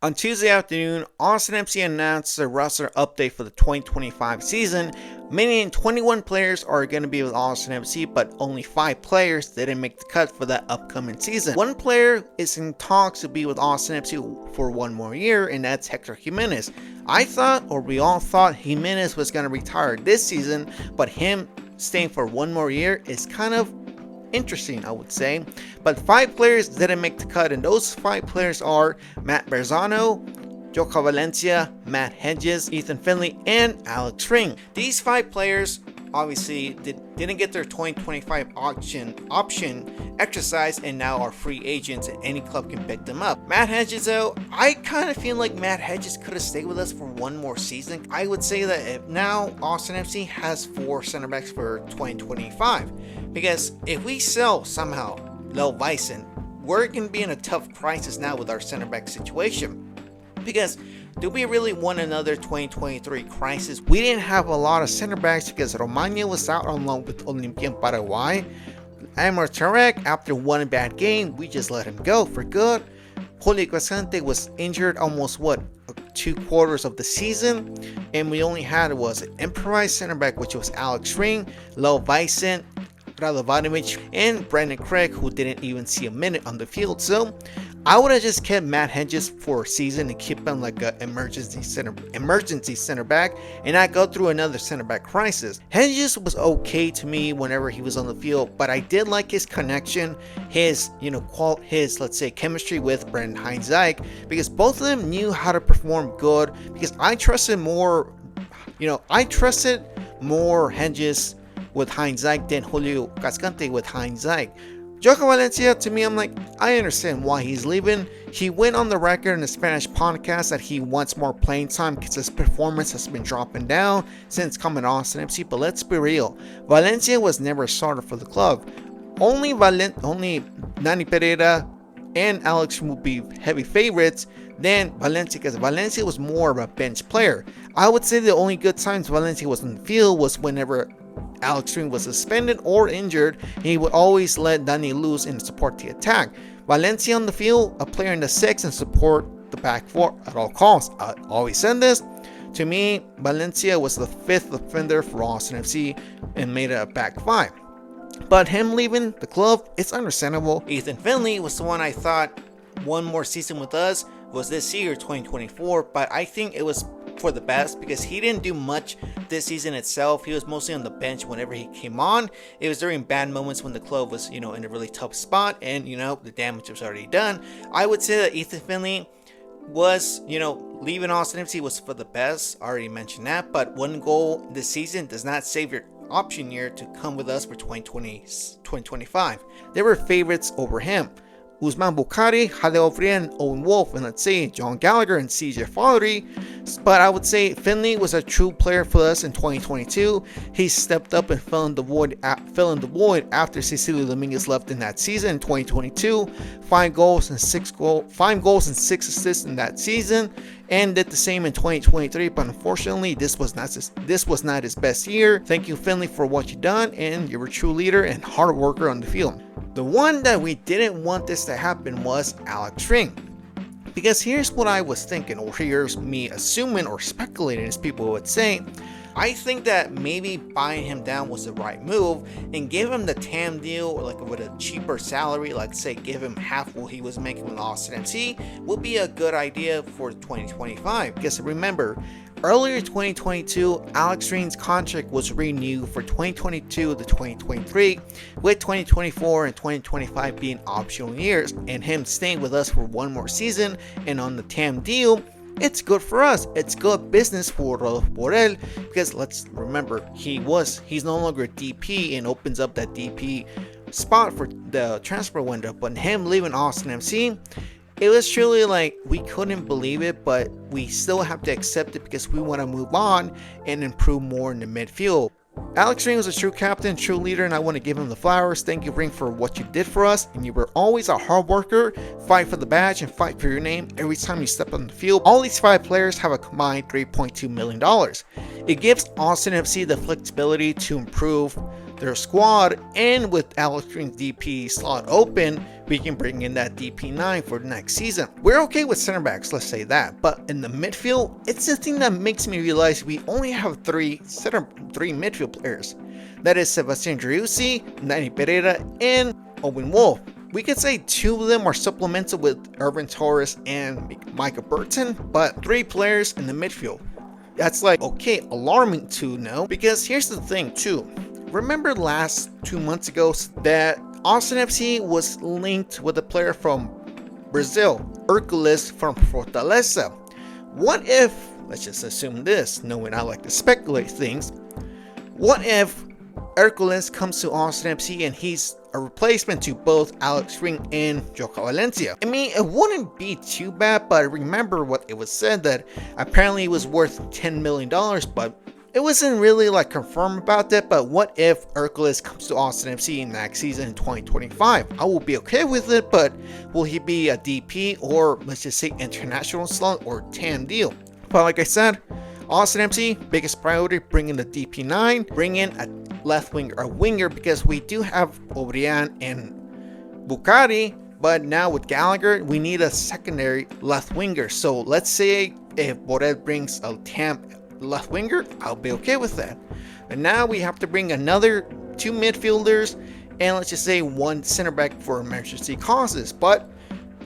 On Tuesday afternoon, Austin FC announced the roster update for the 2025 season, meaning 21 players are going to be with Austin FC, but only 5 players didn't make the cut for that upcoming season. One player is in talks to be with Austin FC for one more year, and that's Hector Jimenez. I thought, or we all thought, Jimenez was going to retire this season, but him staying for one more year is kind of interesting, I would say. But 5 players didn't make the cut, and those 5 players are Matt Berzano, Joka Valencia, Matt Hedges, Ethan Finlay, and Alex Ring. These 5 players obviously didn't get their 2025 option exercised and now are free agents, and any club can pick them up. Matt Hedges, though, I kind of feel like Matt Hedges could have stayed with us for one more season. I would say that now Austin FC has 4 center backs for 2025. Because if we sell somehow Lel Bison, we're going to be in a tough crisis now with our center back situation. Because do we really want another 2023 crisis? We didn't have a lot of center backs because Romagna was out on loan with Olympian Paraguay. Aymar Tarek, after one bad game, we just let him go for good. Julio Casante was injured almost 2 quarters of the season, and we only had an improvised center back, which was Alex Ring, Lel Bison, Radovanovic, and Brandon Craig, who didn't even see a minute on the field. So I would have just kept Matt Hedges for a season and keep him like an emergency center back, and not go through another center back crisis. Hedges was okay to me whenever he was on the field, but I did like his connection, his let's say chemistry with Brandon Heinzike, because both of them knew how to perform good. Because I trusted more Hedges with Heinzike than Julio Cascante with Heinzike. Joka Valencia, to me, I'm like, I understand why he's leaving. He went on the record in the Spanish podcast that he wants more playing time because his performance has been dropping down since coming to Austin FC. But let's be real, Valencia was never a starter for the club. Only Nani Pereira and Alex would be heavy favorites than Valencia, because Valencia was more of a bench player. I would say the only good times Valencia was on the field was whenever Alex Ring was suspended or injured. He would always let Danny loose and support the attack. Valencia on the field, a player in the 6 and support the back 4 at all costs. I always said this. To me, Valencia was the 5th defender for Austin FC and made it a back 5. But him leaving the club, it's understandable. Ethan Finlay was the one I thought one more season with us was this year, 2024, but I think it was for the best because he didn't do much this season itself. He was mostly on the bench whenever he came on. It was during bad moments when the club was, in a really tough spot and, the damage was already done. I would say that Ethan Finlay was, leaving Austin FC was for the best. I already mentioned that, but one goal this season does not save your option year to come with us for 2025. There were favorites over him. Usman Bukhari, Jaleo Fria, and Owen Wolf, and let's say John Gallagher and CJ Foddery. But I would say Finlay was a true player for us in 2022. He stepped up and fill in the void after Cecilio Dominguez left in that season in 2022. 5 goals and 6 assists in that season, and did the same in 2023. But unfortunately, this was not his best year. Thank you, Finlay, for what you done, and you're a true leader and hard worker on the field. The one that we didn't want this to happen was Alex Ring. Because here's what I was thinking, or here's me assuming or speculating, as people would say. I think that maybe buying him down was the right move and give him the TAM deal, or like with a cheaper salary, like say give him half what he was making with Austin FC, would be a good idea for 2025. Because remember, earlier 2022, Alex Ring's contract was renewed for 2022 to 2023, with 2024 and 2025 being optional years, and him staying with us for one more season and on the TAM deal. It's good for us. It's good business for Rodolfo Borrell, because let's remember, he's no longer DP and opens up that DP spot for the transfer window. But him leaving Austin FC, it was truly like we couldn't believe it, but we still have to accept it because we want to move on and improve more in the midfield. Alex Ring was a true captain, true leader, and I want to give him the flowers. Thank you, Ring, for what you did for us, and you were always a hard worker. Fight for the badge and fight for your name every time you step on the field. All these 5 players have a combined $3.2 million. It gives Austin FC the flexibility to improve their squad, and with Alex Green's DP slot open, we can bring in that DP9 for the next season. We're okay with center backs, let's say that, but in the midfield, it's the thing that makes me realize we only have three midfield players. That is Sebastian Driussi, Danny Pereira, and Owen Wolf. We could say 2 of them are supplemental with Irvin Torres and Micah Burton, but 3 players in the midfield. That's like, okay, alarming to know, because here's the thing too. Remember last 2 months ago that Austin FC was linked with a player from Brazil, Hercules from Fortaleza. What if, let's just assume this, knowing I like to speculate things, what if Hercules comes to Austin FC and he's a replacement to both Alex Green and Joao Valencia? I mean, it wouldn't be too bad, but remember what it was said that apparently it was worth $10 million, but it wasn't really like confirmed about that. But what if Hercules comes to Austin FC in next season in 2025? I will be okay with it, but will he be a DP or let's just say international slot or TAM deal? But like I said, Austin FC, biggest priority, bring in the DP9, bring in a left winger, a winger, because we do have Obrian and Bukhari, but now with Gallagher, we need a secondary left winger. So let's say if Borrell brings a TAM left winger, I'll be okay with that. And now we have to bring another 2 midfielders and let's just say 1 center back for emergency causes. But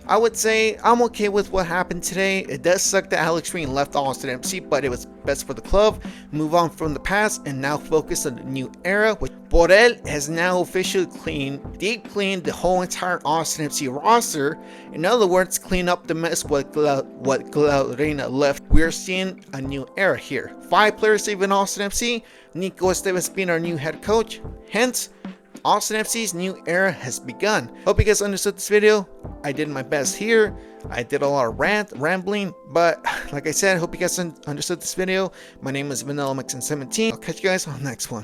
I would say I'm okay with what happened today. It does suck that Alex Green left Austin FC, but it was best for the club. Move on from the past and now focus on the new era. With Borrell has now officially deep cleaned the whole entire Austin FC roster. In other words, clean up the mess what Claudio Reyna left. We're seeing a new era here. 5 players leaving Austin FC. Nico Esteves being our new head coach. Hence, Austin FC's new era has begun. Hope you guys understood this video. I did my best here. I did a lot of rambling, but like I said, hope you guys understood this video. My name is Vanilla Mixon 17. I'll catch you guys on the next one.